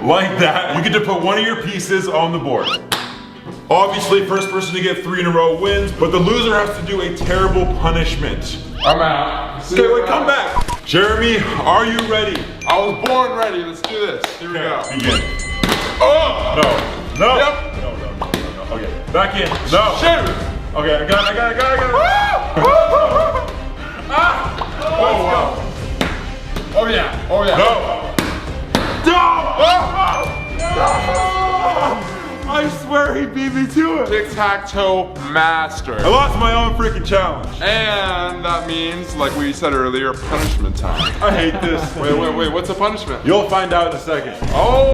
like that. You get to put one of your pieces on the board. Obviously, first person to get 3 in a row wins, but the loser has to do a terrible punishment. I'm out. Okay, wait, come back. Jeremy, are you ready? I was born ready. Let's do this. Here we go. Begin. Oh! No. No. Yep. No. Okay, back in. No. Shoot! Okay, I got it. Oh, wow. Oh, yeah. Oh, yeah. No. I swear he beat me to it. Tic-tac-toe master. I lost my own freaking challenge. And that means, like we said earlier, punishment time. I hate this. Wait. What's the punishment? You'll find out in a second. Oh!